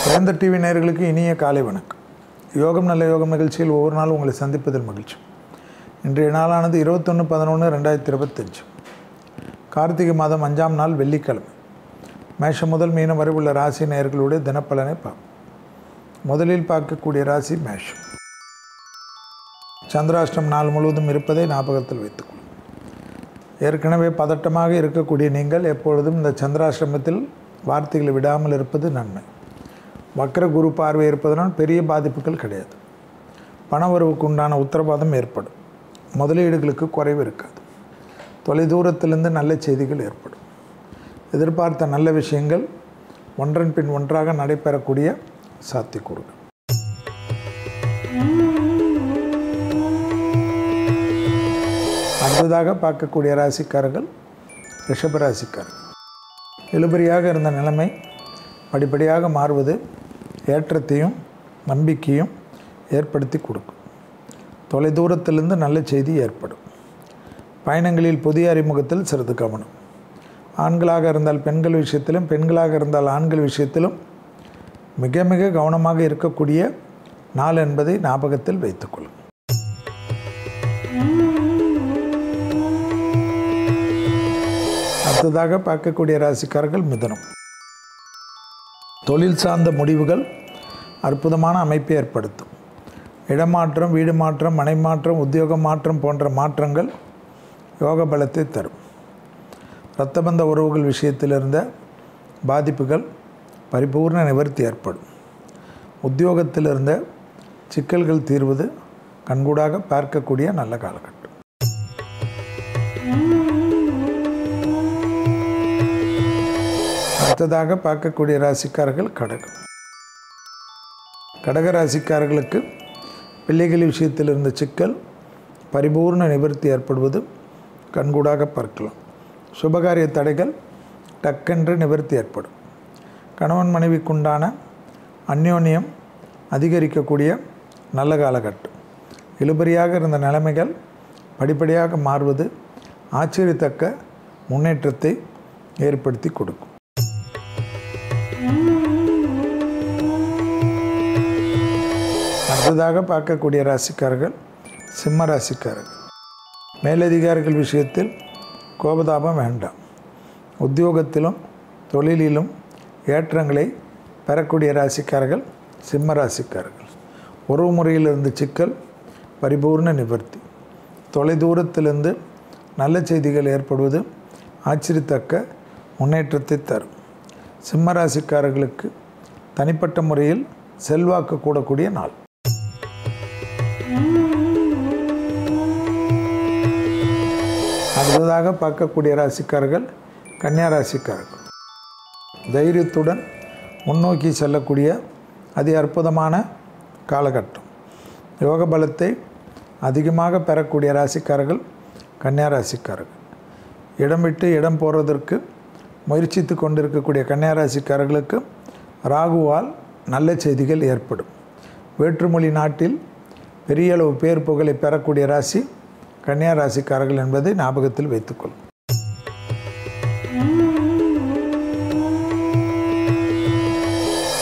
வேந்தர் டிவி நேயர்களுக்கு இனிய காலை வணக்கம். யோகம் நல்ல யோகம் நிகழ்ச்சியில் ஒவ்வொரு நாளும் உங்களை சந்திப்பதில் மகிழ்ச்சி. இன்றைய நாளானது 21/11/2025 கார்த்திகை மாதம் 5ஆம் நாள் வெள்ளிக்கிழமை. மேஷம் முதல் மீனம் வரை உள்ள ராசி நேயர்களுடைய தினப்பலனை பார்ப்போம். முதலில் பார்க்கக்கூடிய ராசி மேஷம். சந்திராஷ்டம் நாள் முழுவதும் இருப்பதை ஞாபகத்தில் வைத்துக்கொள்ளும். ஏற்கனவே பதட்டமாக இருக்கக்கூடிய நீங்கள் எப்பொழுதும் இந்த சந்திராஷ்டமத்தில் வார்த்தைகளை விடாமல் இருப்பது நன்மை. வக்ர குரு பார்வை இருப்பதனால் பெரிய பாதிப்புகள் கிடையாது. பணவரவுக்கு உண்டான உத்தரவாதம் ஏற்படும். முதலீடுகளுக்கு குறைவு இருக்காது. தொலைதூரத்திலிருந்து நல்ல செய்திகள் ஏற்படும். எதிர்பார்த்த நல்ல விஷயங்கள் ஒன்றன் பின் ஒன்றாக நடைபெறக்கூடிய சாத்தியக்கூறுகள். அடுத்ததாக பார்க்கக்கூடிய ராசிக்காரர்கள் ரிஷப ராசிக்காரர்கள். இழுபறியாக இருந்த நிலைமை படிப்படியாக மாறுவது ஏற்றத்தையும் நம்பிக்கையும் ஏற்படுத்தி கொடுக்கும். தொலைதூரத்திலிருந்து நல்ல செய்தி ஏற்படும். பயணங்களில் புதிய அறிமுகத்தில் சிறிது கவனம். ஆண்களாக இருந்தால் பெண்கள் விஷயத்திலும், பெண்களாக இருந்தால் ஆண்கள் விஷயத்திலும் மிக மிக கவனமாக இருக்கக்கூடிய நாள் என்பதை ஞாபகத்தில் வைத்துக்கொள்ளும். அடுத்ததாக பார்க்கக்கூடிய ராசிக்காரர்கள் மிதுனம். தொழில் சார்ந்த முடிவுகள் அற்புதமான அமைப்பை ஏற்படுத்தும். இடமாற்றம், வீடு மாற்றம், மனை மாற்றம், உத்தியோக மாற்றம் போன்ற மாற்றங்கள் யோக பலத்தை தரும். இரத்தபந்த உறவுகள் விஷயத்தில் இருந்த பாதிப்புகள் பரிபூர்ண நிவர்த்தி ஏற்படும். உத்தியோகத்தில் இருந்த சிக்கல்கள் தீர்வது கண்கூடாக பார்க்கக்கூடிய நல்ல காலகட்டம். அடுத்ததாக பார்க்கக்கூடிய ராசிக்காரர்கள் கடகம். கடக ராசிக்காரர்களுக்கு பிள்ளைகள் விஷயத்தில் இருந்த சிக்கல் பரிபூர்ண நிவர்த்தி ஏற்படுவது கண்கூடாக பார்க்கலாம். சுபகாரிய தடைகள் டக்கென்று நிவர்த்தி ஏற்படும். கணவன் மனைவிக்குண்டான அந்யோன்யம் அதிகரிக்கக்கூடிய நல்ல காலகட்டம். இழுபறியாக இருந்த நிலைமைகள் படிப்படியாக மாறுவது ஆச்சரியத்தக்க முன்னேற்றத்தை ஏற்படுத்தி கொடுக்கும். அடுத்ததாக பார்க்கக்கூடிய ராசிக்காரர்கள் சிம்ம ராசிக்காரர்கள். மேலதிகாரிகள் விஷயத்தில் கோபதாபம் வேண்டாம். உத்தியோகத்திலும் தொழிலிலும் ஏற்றங்களை பெறக்கூடிய ராசிக்காரர்கள் சிம்ம ராசிக்காரர்கள். உறவு முறையிலிருந்து சிக்கல் பரிபூர்ண நிவர்த்தி. தொலைதூரத்திலிருந்து நல்ல செய்திகள் ஏற்படுவது ஆச்சரியத்தக்க முன்னேற்றத்தை தரும். சிம்ம ராசிக்காரர்களுக்கு தனிப்பட்ட முறையில் செல்வாக்கு கூடக்கூடிய நாள். அடுத்ததாக பார்க்கக்கூடிய ராசிக்காரர்கள் கன்னியா ராசிக்காரர்கள். தைரியத்துடன் முன்னோக்கி செல்லக்கூடிய அதி அற்புதமான காலகட்டம். யோக பலத்தை அதிகமாக பெறக்கூடிய ராசிக்காரர்கள் கன்னியா ராசிக்காரர்கள். இடம் விட்டு இடம் போகிறதற்கு முயற்சித்து கொண்டிருக்கக்கூடிய கன்னியா ராசிக்காரர்களுக்கு ராகுவால் நல்ல செய்திகள் ஏற்படும். வேற்றுமொழி நாட்டில் பெரிய அளவு பேர் புகழை பெறக்கூடிய ராசி கன்னியா ராசிக்காரர்கள் என்பதை ஞாபகத்தில் வைத்துக்கொள்ளும்.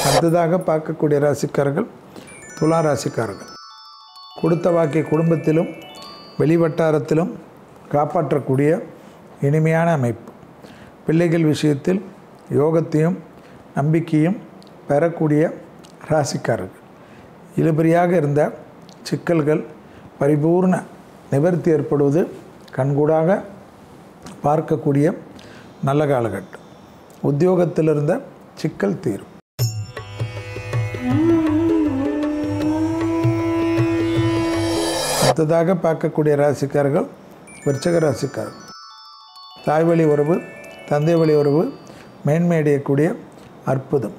அடுத்ததாக பார்க்கக்கூடிய ராசிக்காரர்கள் துலா ராசிக்காரர்கள். கொடுத்த வாக்கை குடும்பத்திலும் வெளிவட்டாரத்திலும் காப்பாற்றக்கூடிய இனிமையான அமைப்பு. பிள்ளைகள் விஷயத்தில் யோகத்தையும் நம்பிக்கையும் பெறக்கூடிய ராசிக்காரர்கள். இழுபறியாக இருந்த சிக்கல்கள் பரிபூர்ண நிவர்த்தி ஏற்படுவது கண்கூடாக பார்க்கக்கூடிய நல்ல காலகட்டம். உத்தியோகத்தில் இருந்த சிக்கல் தீரும். அடுத்ததாக பார்க்கக்கூடிய ராசிக்காரர்கள் விருச்சிக ராசிக்காரர்கள். தாய் வழி உறவு, தந்தை வழி உறவு மேன்மையடையக்கூடிய அற்புதம்.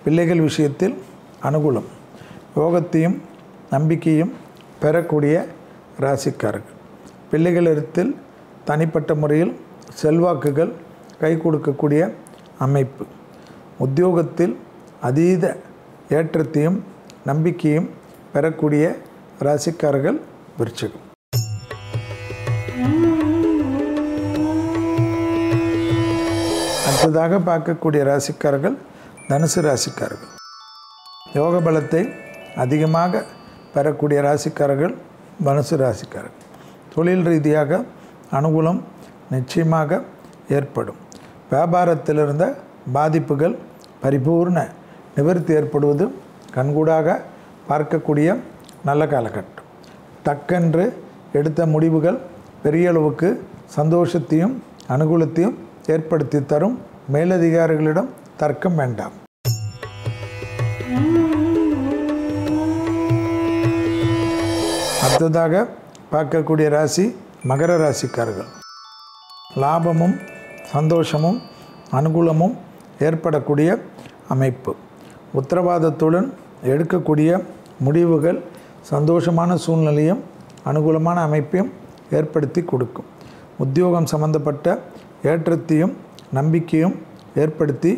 பிள்ளைகள் விஷயத்தில் அனுகூலம். யோகத்தையும் நம்பிக்கையும் பெறக்கூடிய ராசிக்காரர்கள். பிள்ளைகளிடத்தில் தனிப்பட்ட முறையில் செல்வாக்குகள் கை கொடுக்கக்கூடிய அமைப்பு. உத்தியோகத்தில் அதீத ஏற்றத்தையும் நம்பிக்கையும் பெறக்கூடிய ராசிக்காரர்கள் விருச்சிகம். அடுத்ததாக பார்க்கக்கூடிய ராசிக்காரர்கள் தனுசு ராசிக்காரர்கள். யோக பலத்தை அதிகமாக பெறக்கூடிய ராசிக்காரர்கள் தனுசு ராசிக்காரர்கள். தொழில் ரீதியாக அனுகூலம் நிச்சயமாக ஏற்படும். வியாபாரத்தில் இருந்த பாதிப்புகள் பரிபூர்ண நிவர்த்தி ஏற்படுவது கண்கூடாக பார்க்கக்கூடிய நல்ல காலகட்டம். டக்கென்று எடுத்த முடிவுகள் பெரிய அளவுக்கு சந்தோஷத்தையும் அனுகூலத்தையும் ஏற்படுத்தி தரும். மேலதிகாரிகளிடம் தர்க்கம் வேண்டாம். அடுத்ததாக பார்க்கக்கூடிய ராசி மகர ராசிக்காரர்கள். லாபமும் சந்தோஷமும் அனுகூலமும் ஏற்படக்கூடிய அமைப்பு. உத்தரவாதத்துடன் எடுக்கக்கூடிய முடிவுகள் சந்தோஷமான சூழ்நிலையும் அனுகூலமான அமைப்பையும் ஏற்படுத்தி கொடுக்கும். உத்தியோகம் சம்பந்தப்பட்ட ஏற்றத்தையும் நம்பிக்கையும் ஏற்படுத்தி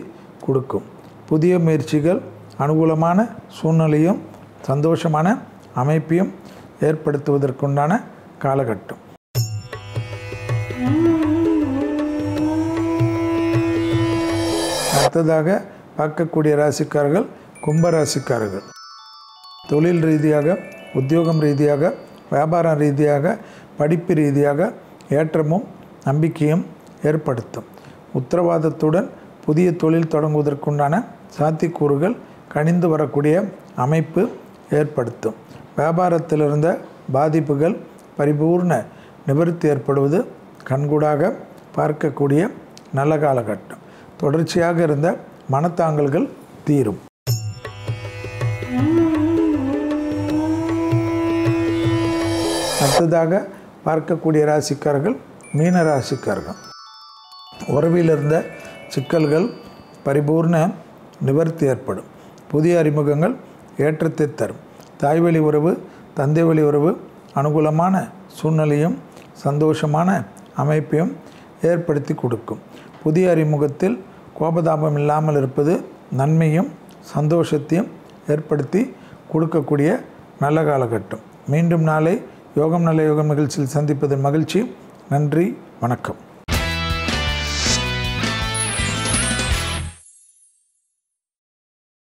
கொடுக்கும். புதிய முயற்சிகள் அனுகூலமான சூழ்நிலையும் சந்தோஷமான அமைப்பையும் ஏற்படுத்துவதற்குண்டான காலகட்டம். அடுத்ததாக பார்க்கக்கூடிய ராசிக்காரர்கள் கும்பராசிக்காரர்கள். தொழில் ரீதியாக உத்தியோகம் ரீதியாக வியாபாரம் ரீதியாக படிப்பு ரீதியாக ஏற்றமும் நம்பிக்கையும் ஏற்படுத்தும். உத்தரவாதத்துடன் புதிய தொழில் தொடங்குவதற்குண்டான சாத்தியக்கூறுகள் கனிந்து வரக்கூடிய அமைப்பு ஏற்படுத்தும். வியாபாரத்தில் இருந்த பாதிப்புகள் பரிபூர்ண நிவர்த்தி ஏற்படுவது கண்கூடாக பார்க்கக்கூடிய நல்ல காலகட்டம். தொடர்ச்சியாக இருந்த மனத்தாங்கல்கள் தீரும். அடுத்ததாக பார்க்கக்கூடிய ராசிக்காரர்கள் மீன ராசிக்காரர்கள். உறவில் இருந்த சிக்கல்கள் பரிபூர்ண நிவர்த்தி ஏற்படும். புதிய அறிமுகங்கள் ஏற்றத்தை தரும். தாய்வழி உறவு தந்தை வழி உறவு அனுகூலமான சூழ்நிலையும் சந்தோஷமான அமைப்பையும் ஏற்படுத்தி கொடுக்கும். புதிய அறிமுகத்தில் கோபதாபம் இல்லாமல் இருப்பது நன்மையும் சந்தோஷத்தையும் ஏற்படுத்தி கொடுக்கக்கூடிய நல்ல காலகட்டம். மீண்டும் நாளை யோகம் நல்ல யோகம் நிகழ்ச்சியில் சந்திப்பதன் மகிழ்ச்சி. நன்றி, வணக்கம்.